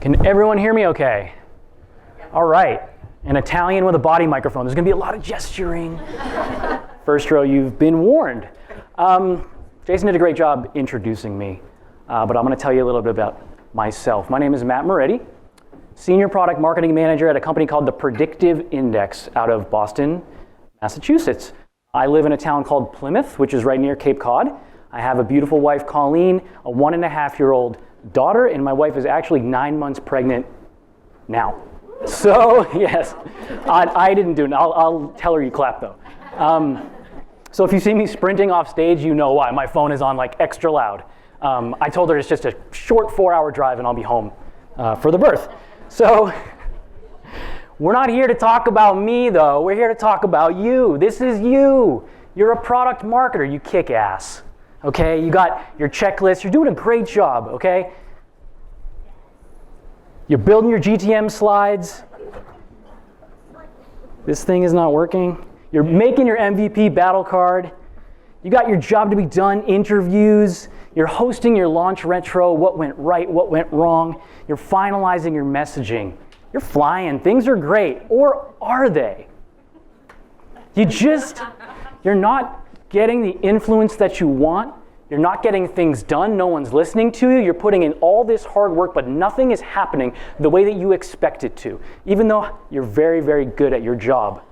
Can everyone hear me okay? All right. An Italian with a body microphone. There's going to be a lot of gesturing. First row, you've been warned. Jason did a great job introducing me, but I'm going to tell you a little bit about myself. My name is Matt Moretti, Senior Product Marketing Manager at a company called the Predictive Index out of Boston, Massachusetts. I live in a town called Plymouth, which is right near Cape Cod. I have a beautiful wife, Colleen, a 1.5-year-old daughter, and my wife is actually 9 months pregnant now. So, yes, I didn't do it. I'll tell her you clap, though. So if you see me sprinting off stage, you know why. My phone is on like extra loud. I told her it's just a short 4-hour drive and I'll be home for the birth. So we're not here to talk about me, though. We're here to talk about you. This is you. You're a product marketer. You kick ass. Okay? You got your checklist. You're doing a great job, okay? You're building your GTM slides. This thing is not working. You're making your MVP battle card. You got your job to be done interviews. You're hosting your launch retro, what went right, what went wrong. You're finalizing your messaging. You're flying. Things are great. Or are they? You're not getting the influence that you want. You're not getting things done. No one's listening to you. You're putting in all this hard work, but nothing is happening the way that you expect it to, even though you're very, very good at your job.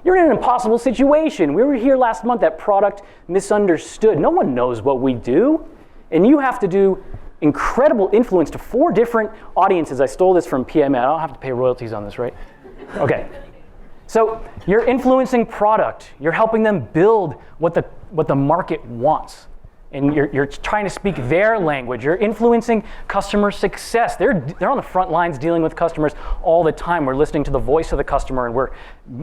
You're in an impossible situation. We were here last month at Product Misunderstood. No one knows what we do. And you have to do incredible influence to 4 different audiences. I stole this from PMM. I don't have to pay royalties on this, right? Okay. So you're influencing product. You're helping them build what the market wants. And you're trying to speak their language. You're influencing customer success. They're on the front lines dealing with customers all the time. We're listening to the voice of the customer and we're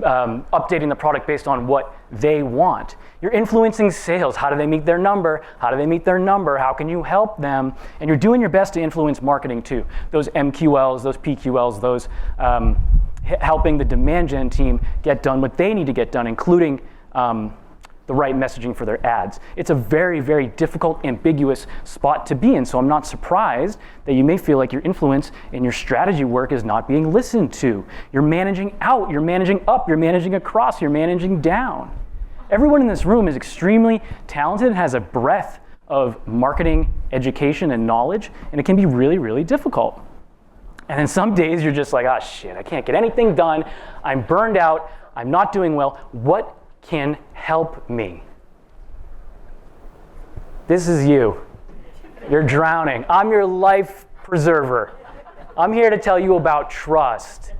updating the product based on what they want. You're influencing sales. How do they meet their number? How do they meet their number? How can you help them? And you're doing your best to influence marketing too. Those MQLs, those PQLs, those helping the demand gen team get done what they need to get done, including the right messaging for their ads. It's a very, very difficult, ambiguous spot to be in, so I'm not surprised that you may feel like your influence and your strategy work is not being listened to. You're managing out, you're managing up, you're managing across, you're managing down. Everyone in this room is extremely talented and has a breadth of marketing, education, and knowledge, and it can be really, really difficult. And then some days you're just like, oh shit, I can't get anything done, I'm burned out, I'm not doing well. What can help me? This is you. You're drowning. I'm your life preserver. I'm here to tell you about trust.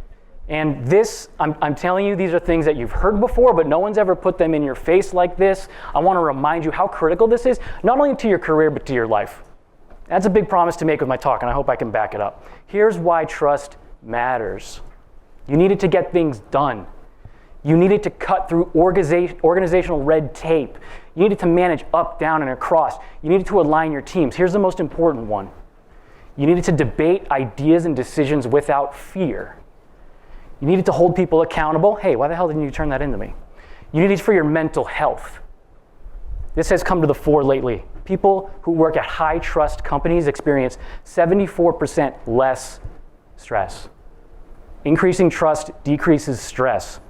And this, I'm telling you, these are things that you've heard before, but no one's ever put them in your face like this. I want to remind you how critical this is, not only to your career, but to your life. That's a big promise to make with my talk, and I hope I can back it up. Here's why trust matters. You need it to get things done. You need it to cut through organizational red tape. You need it to manage up, down, and across. You need it to align your teams. Here's the most important one. You need it to debate ideas and decisions without fear. You need it to hold people accountable. Hey, why the hell didn't you turn that into me? You need it for your mental health. This has come to the fore lately. People who work at high-trust companies experience 74% less stress. Increasing trust decreases stress.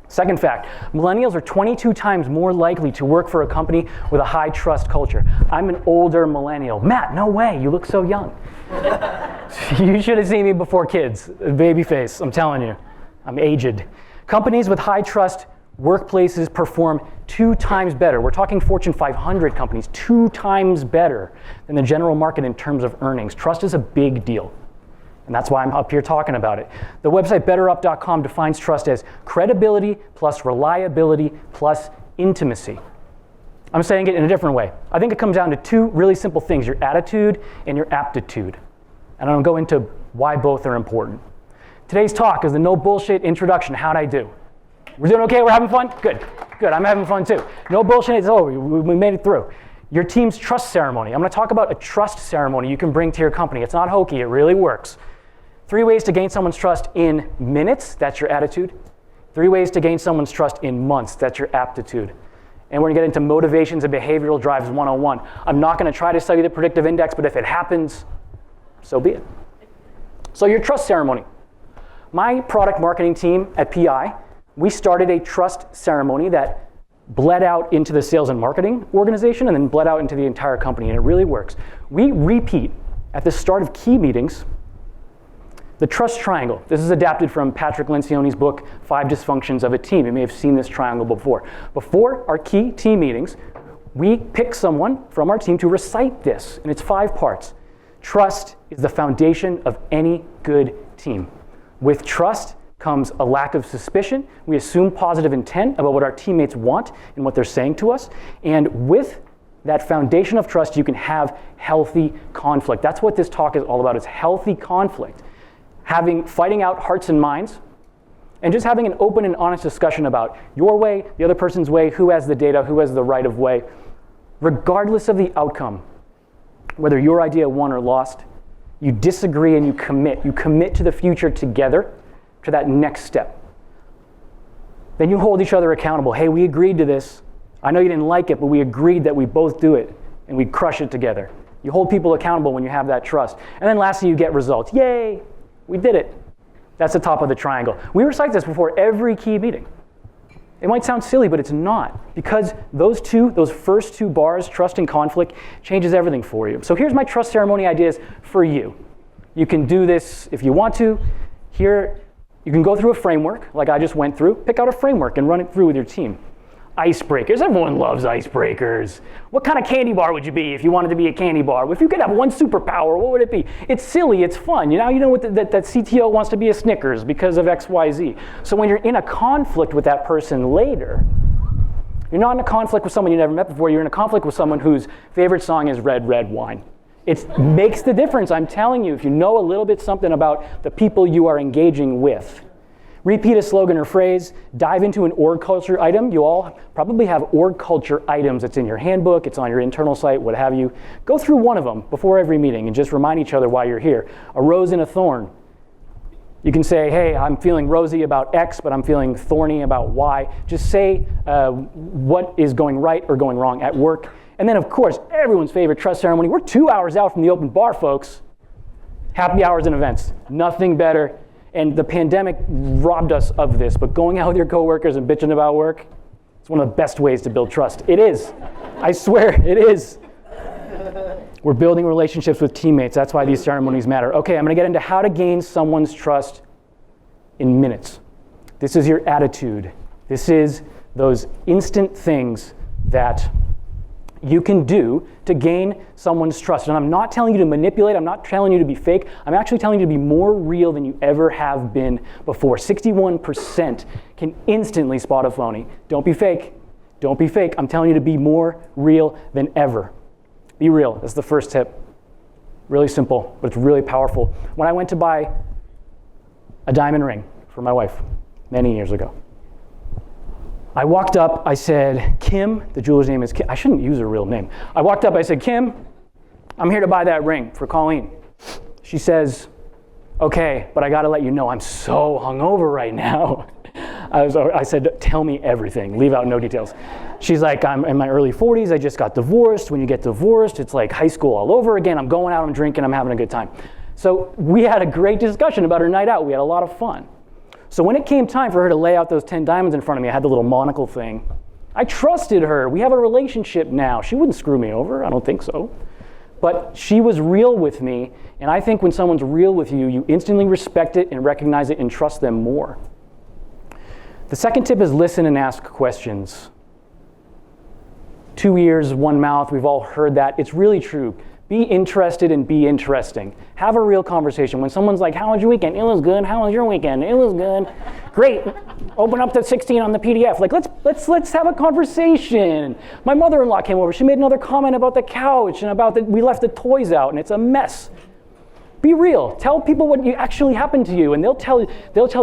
Second fact, millennials are 22 times more likely to work for a company with a high-trust culture. I'm an older millennial. Matt, no way, you look so young. You should have seen me before kids. Baby face, I'm telling you. I'm aged. Companies with high-trust workplaces perform 2 times better. We're talking Fortune 500 companies, 2 times better than the general market in terms of earnings. Trust is a big deal. And that's why I'm up here talking about it. The website betterup.com defines trust as credibility plus reliability plus intimacy. I'm saying it in a different way. I think it comes down to 2 really simple things, your attitude and your aptitude. And I'm going to go into why both are important. Today's talk is the no bullshit introduction. How'd I do? We're doing okay? We're having fun? Good. Good. I'm having fun too. No bullshit. It's over. We made it through. Your team's trust ceremony. I'm going to talk about a trust ceremony you can bring to your company. It's not hokey. It really works. 3 ways to gain someone's trust in minutes. That's your attitude. 3 ways to gain someone's trust in months. That's your aptitude. And we're going to get into motivations and behavioral drives 101. I'm not going to try to sell you the predictive index, but if it happens, so be it. So your trust ceremony. My product marketing team at PI, we started a trust ceremony that bled out into the sales and marketing organization and then bled out into the entire company, and it really works. We repeat at the start of key meetings the trust triangle. This is adapted from Patrick Lencioni's book, 5 Dysfunctions of a Team. You may have seen this triangle before. Before our key team meetings, we pick someone from our team to recite this, and it's 5 parts. Trust is the foundation of any good team. With trust comes a lack of suspicion. We assume positive intent about what our teammates want and what they're saying to us. And with that foundation of trust, you can have healthy conflict. That's what this talk is all about, is healthy conflict. Fighting out hearts and minds, and just having an open and honest discussion about your way, the other person's way, who has the data, who has the right of way, regardless of the outcome. Whether your idea won or lost, you disagree and you commit. You commit to the future together, to that next step. Then you hold each other accountable. Hey, we agreed to this. I know you didn't like it, but we agreed that we both do it, and we crush it together. You hold people accountable when you have that trust. And then lastly, you get results. Yay, we did it. That's the top of the triangle. We recite this before every key meeting. It might sound silly, but it's not, because those first 2 bars, trust and conflict, changes everything for you. So here's my trust ceremony ideas for you. You can do this if you want to. Here, you can go through a framework like I just went through. Pick out a framework and run it through with your team. Icebreakers, everyone loves icebreakers. What kind of candy bar would you be if you wanted to be a candy bar? If you could have one superpower, what would it be? It's silly, it's fun. You know what that CTO wants to be a Snickers because of XYZ. So when you're in a conflict with that person later, you're not in a conflict with someone you never met before, you're in a conflict with someone whose favorite song is Red, Red Wine. It makes the difference, I'm telling you, if you know a little bit something about the people you are engaging with. Repeat a slogan or phrase, dive into an org culture item. You all probably have org culture items. It's in your handbook, it's on your internal site, what have you. Go through one of them before every meeting and just remind each other why you're here. A rose and a thorn. You can say, hey, I'm feeling rosy about X, but I'm feeling thorny about Y. Just say what is going right or going wrong at work. And then, of course, everyone's favorite trust ceremony. We're 2 hours out from the open bar, folks. Happy hours and events. Nothing better. And the pandemic robbed us of this, but going out with your coworkers and bitching about work, it's one of the best ways to build trust. It is. I swear, it is. We're building relationships with teammates. That's why these ceremonies matter. Okay, I'm going to get into how to gain someone's trust in minutes. This is your attitude. This is those instant things that you can do to gain someone's trust. And I'm not telling you to manipulate, I'm not telling you to be fake, I'm actually telling you to be more real than you ever have been before. 61% can instantly spot a phony. Don't be fake, don't be fake. I'm telling you to be more real than ever. Be real, that's the first tip. Really simple, but it's really powerful. When I went to buy a diamond ring for my wife many years ago, I walked up, I said, Kim, the jeweler's name is Kim. I shouldn't use her real name. I walked up, I said, Kim, I'm here to buy that ring for Colleen. She says, okay, but I gotta let you know, I'm so hungover right now. I said, tell me everything, leave out no details. She's like, I'm in my early 40s, I just got divorced. When you get divorced, it's like high school all over again. I'm going out, I'm drinking, I'm having a good time. So we had a great discussion about her night out. We had a lot of fun. So when it came time for her to lay out those 10 diamonds in front of me, I had the little monocle thing. I trusted her. We have a relationship now. She wouldn't screw me over. I don't think so. But she was real with me, and I think when someone's real with you, you instantly respect it and recognize it and trust them more. The second tip is listen and ask questions. 2 ears, 1 mouth. We've all heard that. It's really true. Be interested and be interesting. Have a real conversation. When someone's like, how was your weekend? It was good. How was your weekend? It was good. Great. Open up the 16 on the PDF. Like, let's have a conversation. My mother-in-law came over. She made another comment about the couch and about that we left the toys out and it's a mess. Be real. Tell people what actually happened to you, and they'll tell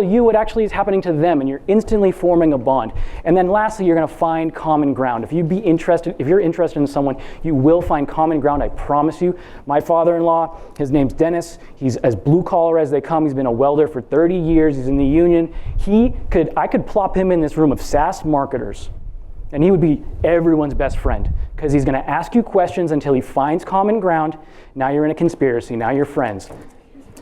you what actually is happening to them, and you're instantly forming a bond. And then lastly, you're going to find common ground. If you're interested in someone, you will find common ground, I promise you. My father-in-law, his name's Dennis. He's as blue collar as they come. He's been a welder for 30 years. He's in the union. I could plop him in this room of SaaS marketers, and he would be everyone's best friend, because he's going to ask you questions until he finds common ground. Now you're in a conspiracy. Now you're friends.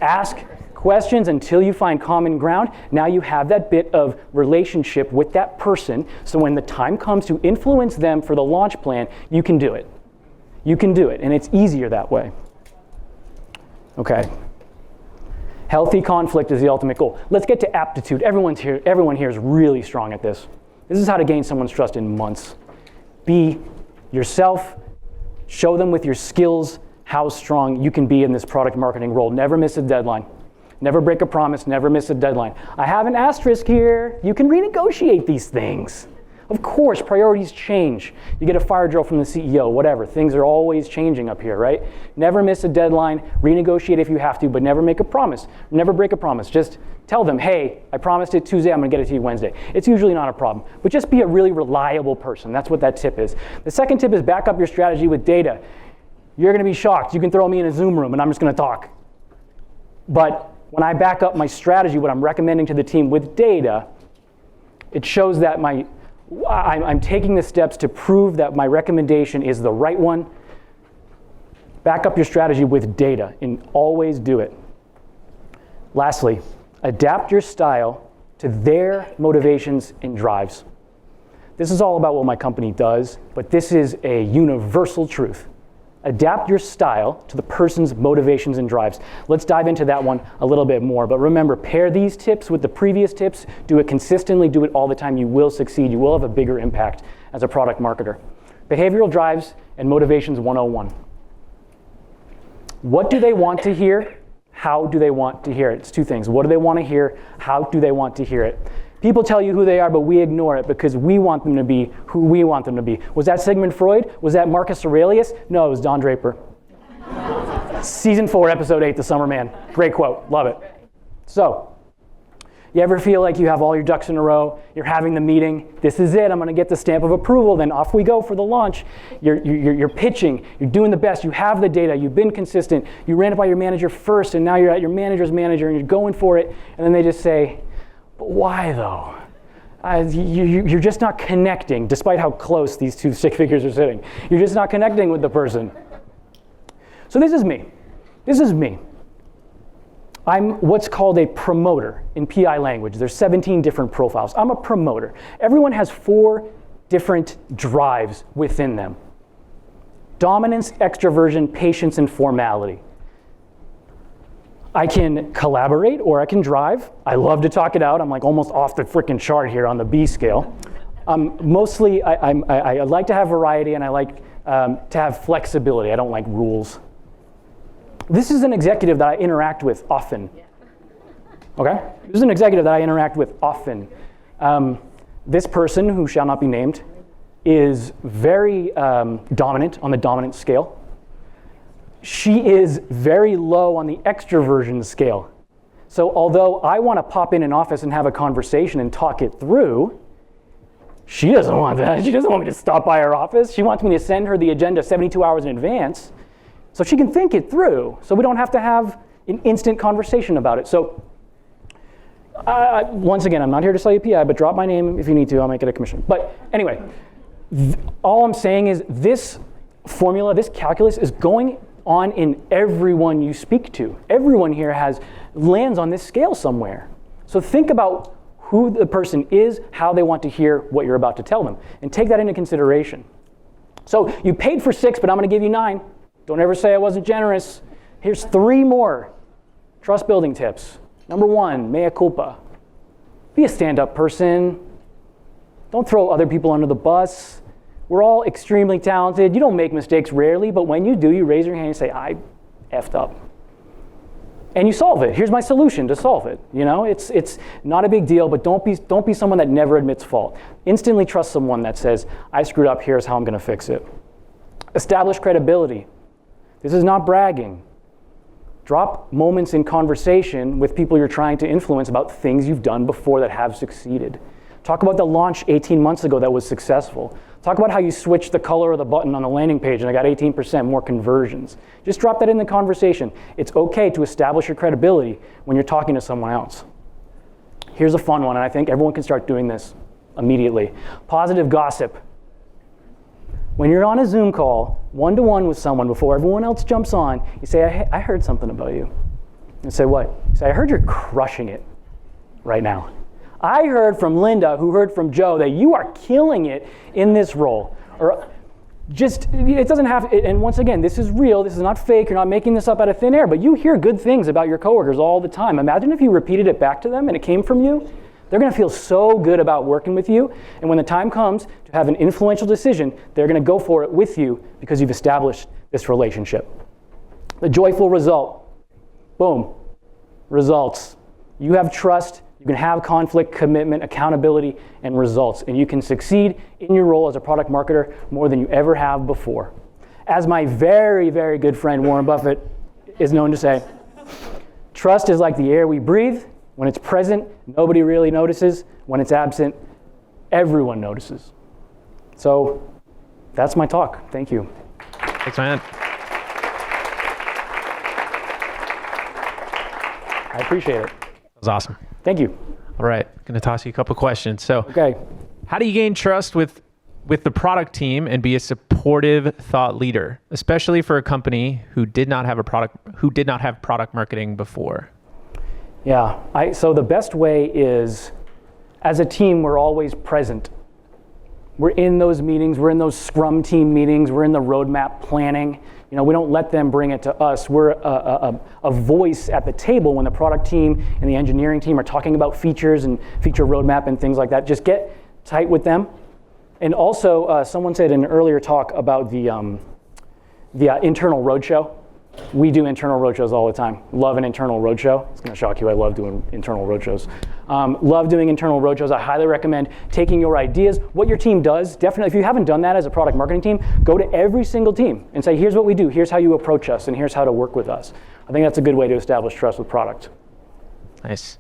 Ask questions until you find common ground. Now you have that bit of relationship with that person, so when the time comes to influence them for the launch plan, you can do it. You can do it, and it's easier that way. Okay. Healthy conflict is the ultimate goal. Let's get to aptitude. Everyone here is really strong at this. This is how to gain someone's trust in months. Be yourself. Show them with your skills how strong you can be in this product marketing role. Never miss a deadline. Never break a promise. Never miss a deadline. I have an asterisk here. You can renegotiate these things. Of course, priorities change. You get a fire drill from the CEO, whatever. Things are always changing up here, right? Never miss a deadline. Renegotiate if you have to, but never make a promise. Never break a promise. Just tell them, hey, I promised it Tuesday, I'm going to get it to you Wednesday. It's usually not a problem. But just be a really reliable person. That's what that tip is. The second tip is back up your strategy with data. You're going to be shocked. You can throw me in a Zoom room and I'm just going to talk. But when I back up my strategy, what I'm recommending to the team with data, it shows that I'm taking the steps to prove that my recommendation is the right one. Back up your strategy with data and always do it. Lastly, adapt your style to their motivations and drives. This is all about what my company does, but this is a universal truth. Adapt your style to the person's motivations and drives. Let's dive into that one a little bit more. But remember, pair these tips with the previous tips. Do it consistently. Do it all the time. You will succeed. You will have a bigger impact as a product marketer. Behavioral drives and motivations 101. What do they want to hear? How do they want to hear it? It's two things. What do they want to hear? How do they want to hear it? People tell you who they are, but we ignore it because we want them to be who we want them to be. Was that Sigmund Freud? Was that Marcus Aurelius? No, it was Don Draper. Season 4, episode 8, The Summer Man. Great quote. Love it. So, you ever feel like you have all your ducks in a row? You're having the meeting. This is it. I'm going to get the stamp of approval. Then off we go for the launch. You're pitching. You're doing the best. You have the data. You've been consistent. You ran it by your manager first, and now you're at your manager's manager, and you're going for it. And then they just say, but why though? You're just not connecting, despite how close these two stick figures are sitting. You're just not connecting with the person. So this is me. This is me. I'm what's called a promoter in PI language. There's 17 different profiles. I'm a promoter. Everyone has 4 different drives within them. Dominance, extroversion, patience, and formality. I can collaborate or I can drive. I love to talk it out. I'm like almost off the freaking chart here on the B scale. Mostly, I like to have variety and I like to have flexibility. I don't like rules. This is an executive that I interact with often. Okay? This is an executive that I interact with often. This person, who shall not be named, is very dominant on the dominant scale. She is very low on the extroversion scale. So although I want to pop in an office and have a conversation and talk it through, she doesn't want that. She doesn't want me to stop by her office. She wants me to send her the agenda 72 hours in advance so she can think it through, so we don't have to have an instant conversation about it. So once again, I'm not here to sell you PI, but drop my name if you need to. I'll make it a commission. But anyway, all I'm saying is this formula, this calculus is going on in everyone you speak to. Everyone here lands on this scale somewhere. So think about who the person is, how they want to hear what you're about to tell them, and take that into consideration. So you paid for 6, but I'm going to give you 9. Don't ever say I wasn't generous. Here's 3 more trust building tips. Number 1, mea culpa. Be a stand-up person. Don't throw other people under the bus. We're all extremely talented. You don't make mistakes rarely, but when you do, you raise your hand and say, I effed up. And you solve it. Here's my solution to solve it. You know, it's not a big deal, but don't be someone that never admits fault. Instantly trust someone that says, I screwed up, here's how I'm going to fix it. Establish credibility. This is not bragging. Drop moments in conversation with people you're trying to influence about things you've done before that have succeeded. Talk about the launch 18 months ago that was successful. Talk about how you switched the color of the button on the landing page and I got 18% more conversions. Just drop that in the conversation. It's okay to establish your credibility when you're talking to someone else. Here's a fun one, and I think everyone can start doing this immediately. Positive gossip. When you're on a Zoom call, one-to-one with someone before everyone else jumps on, you say, I heard something about you. And say, what? Say, I heard you're crushing it right now. I heard from Linda, who heard from Joe, that you are killing it in this role. Or just, it doesn't have, and once again, this is real, this is not fake, you're not making this up out of thin air, but you hear good things about your coworkers all the time. Imagine if you repeated it back to them and it came from you. They're gonna feel so good about working with you, and when the time comes to have an influential decision, they're gonna go for it with you because you've established this relationship. The joyful result, boom, results. You have trust, you can have conflict, commitment, accountability, and results, and you can succeed in your role as a product marketer more than you ever have before. As my very, very good friend Warren Buffett is known to say, trust is like the air we breathe. When it's present, nobody really notices. When it's absent, everyone notices. So that's my talk. Thank you. Thanks, man. I appreciate it. That was awesome. Thank you. All right, going to toss you a couple questions. So, okay, how do you gain trust with the product team and be a supportive thought leader, especially for a company who did not have product marketing before? Yeah, so the best way is, as a team, we're always present. We're in those meetings, we're in those Scrum team meetings, we're in the roadmap planning. You know, we don't let them bring it to us. We're a voice at the table when the product team and the engineering team are talking about features and feature roadmap and things like that. Just get tight with them. And also, someone said in an earlier talk about the internal roadshow. We do internal roadshows all the time. Love an internal roadshow. It's going to shock you. I love doing internal roadshows. Love doing internal roadshows. I highly recommend taking your ideas. What your team does, definitely, if you haven't done that as a product marketing team, go to every single team and say, here's what we do. Here's how you approach us, and here's how to work with us. I think that's a good way to establish trust with product. Nice.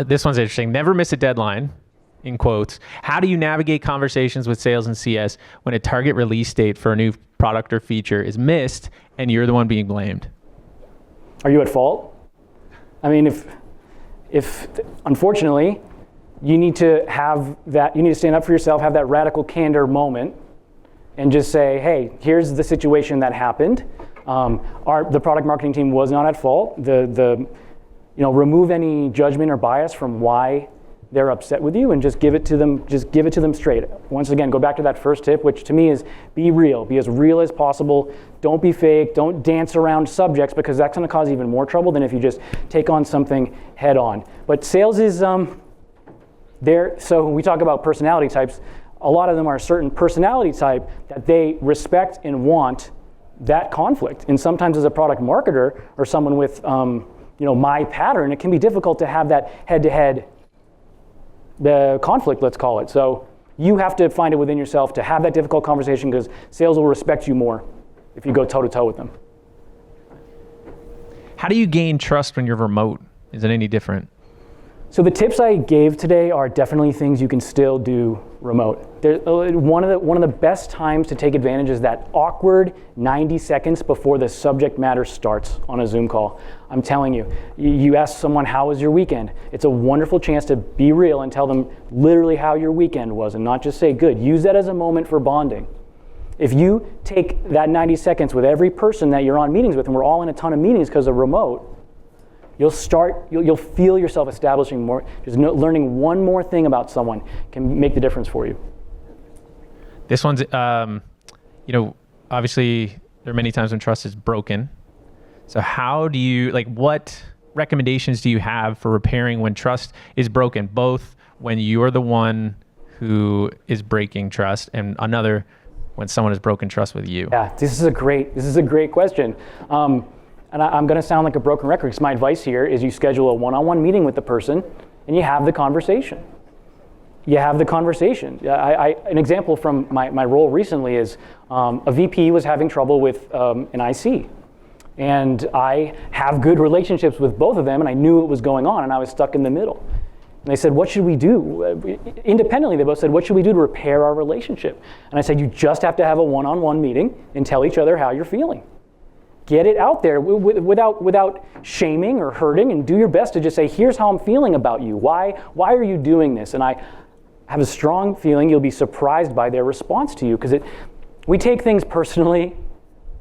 This one's interesting. Never miss a deadline, in quotes. How do you navigate conversations with sales and CS when a target release date for a new product or feature is missed and you're the one being blamed? Are you at fault? I mean, if unfortunately, you need to have that, you need to stand up for yourself, have that radical candor moment, and just say, hey, here's the situation that happened. The product marketing team was not at fault. Remove any judgment or bias from why they're upset with you, and just give it to them straight. Once again, go back to that first tip, which to me is be real. Be as real as possible. Don't be fake. Don't dance around subjects, because that's going to cause even more trouble than if you just take on something head on. But sales is there. So when we talk about personality types, a lot of them are a certain personality type that they respect and want that conflict. And sometimes as a product marketer or someone with my pattern, it can be difficult to have that head-to-head the conflict, let's call it. So you have to find it within yourself to have that difficult conversation, because sales will respect you more if you go toe-to-toe with them. How do you gain trust when you're remote? Is it any different? So the tips I gave today are definitely things you can still do remote. One of the best times to take advantage is that awkward 90 seconds before the subject matter starts on a Zoom call. I'm telling you, you ask someone, how was your weekend? It's a wonderful chance to be real and tell them literally how your weekend was, and not just say good. Use that as a moment for bonding. If you take that 90 seconds with every person that you're on meetings with, and we're all in a ton of meetings because of remote, you'll feel yourself establishing more. Just learning one more thing about someone can make the difference for you. This one's, obviously there are many times when trust is broken. So how do you, what recommendations do you have for repairing when trust is broken, both when you're the one who is breaking trust and another when someone has broken trust with you? Yeah, this is a great question. And I'm going to sound like a broken record, because my advice here is you schedule a one-on-one meeting with the person and you have the conversation. An example from my role recently is a VP was having trouble with an IC. And I have good relationships with both of them, and I knew what was going on, and I was stuck in the middle. And they said, what should we do? Independently, they both said, what should we do to repair our relationship? And I said, you just have to have a one-on-one meeting and tell each other how you're feeling. Get it out there without shaming or hurting, and do your best to just say, here's how I'm feeling about you. Why are you doing this? And I have a strong feeling you'll be surprised by their response to you, because we take things personally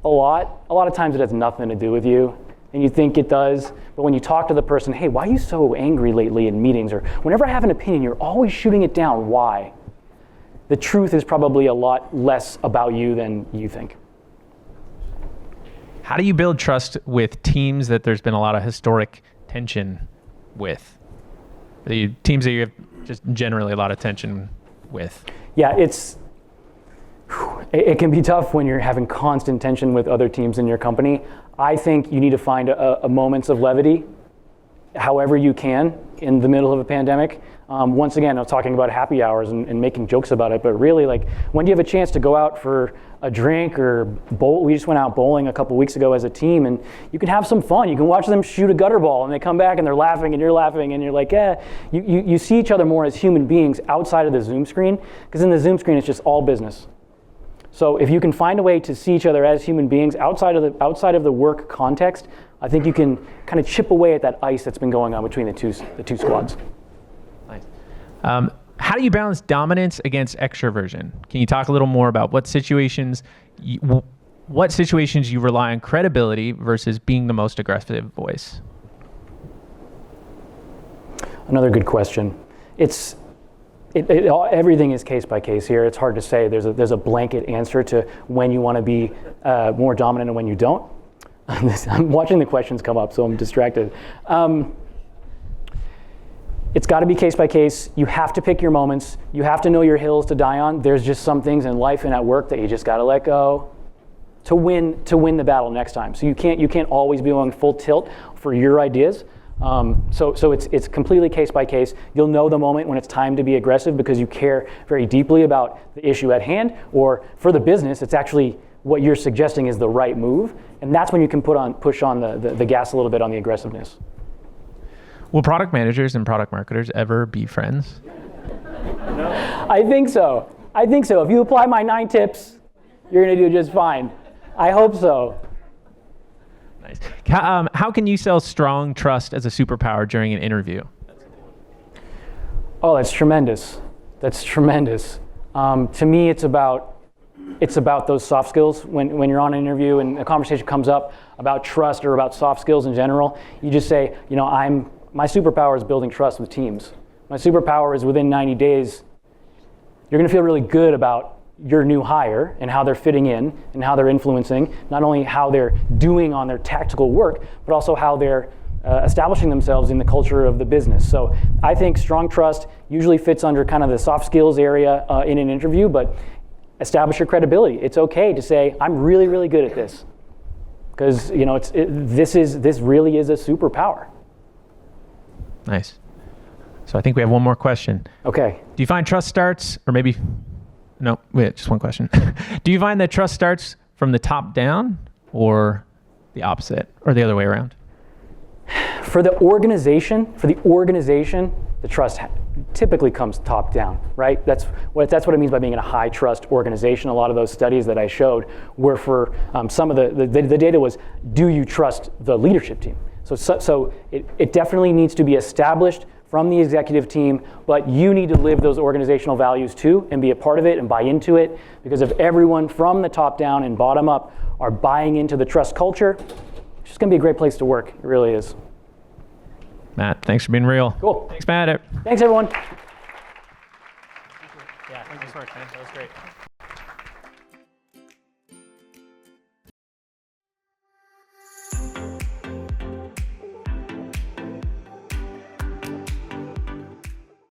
a lot. A lot of times it has nothing to do with you. and you think it does, but when you talk to the person, hey, why are you so angry lately in meetings? Or whenever I have an opinion, you're always shooting it down. Why? The truth is probably a lot less about you than you think. How do you build trust with teams that there's been a lot of historic tension with? The teams that you have just generally a lot of tension with? Yeah, it can be tough when you're having constant tension with other teams in your company. I think you need to find a moments of levity, however you can, in the middle of a pandemic. Once again, I was talking about happy hours and making jokes about it, but really, like, when do you have a chance to go out for a drink or bowl? We just went out bowling a couple weeks ago as a team, and you can have some fun. You can watch them shoot a gutter ball, and they come back and they're laughing, and you're laughing, and you're like, you see each other more as human beings outside of the Zoom screen, because in the Zoom screen, it's just all business. So if you can find a way to see each other as human beings outside of the work context, I think you can kind of chip away at that ice that's been going on between the two squads. Nice. How do you balance dominance against extroversion? Can you talk a little more about what situations you rely on credibility versus being the most aggressive voice? Another good question. Everything is case by case here. It's hard to say. There's a blanket answer to when you want to be more dominant and when you don't. I'm watching the questions come up, so I'm distracted. It's got to be case by case. You have to pick your moments. You have to know your hills to die on. There's just some things in life and at work that you just got to let go to win the battle next time. So you can't always be on full tilt for your ideas. So it's completely case by case. You'll know the moment when it's time to be aggressive because you care very deeply about the issue at hand, or for the business, it's actually what you're suggesting is the right move, and that's when you can push on the gas a little bit on the aggressiveness. Will product managers and product marketers ever be friends? No. I think so. If you apply my 9 tips, you're going to do just fine. I hope so. Nice. How can you sell strong trust as a superpower during an interview? Oh, that's tremendous. To me, it's about those soft skills. When you're on an interview and a conversation comes up about trust or about soft skills in general, you just say, my superpower is building trust with teams. My superpower is within 90 days, you're going to feel really good about your new hire and how they're fitting in and how they're influencing, not only how they're doing on their tactical work, but also how they're establishing themselves in the culture of the business. So I think strong trust usually fits under kind of the soft skills area in an interview, but establish your credibility. It's okay to say, I'm really, really good at this. Because this really is a superpower. Nice. So I think we have one more question. Okay. Do you find trust starts, or maybe, no, wait, just one question. Do you find that trust starts from the top down or the opposite or the other way around? For the organization, the trust typically comes top down, right? That's what it means by being in a high trust organization. A lot of those studies that I showed were for some of the data was, do you trust the leadership team? So it definitely needs to be established from the executive team, but you need to live those organizational values too and be a part of it and buy into it, because if everyone from the top down and bottom up are buying into the trust culture, it's just going to be a great place to work. It really is. Matt, thanks for being real. Cool. Thanks, Matt. Thanks, everyone. Yeah, thank you so much, man. That was great.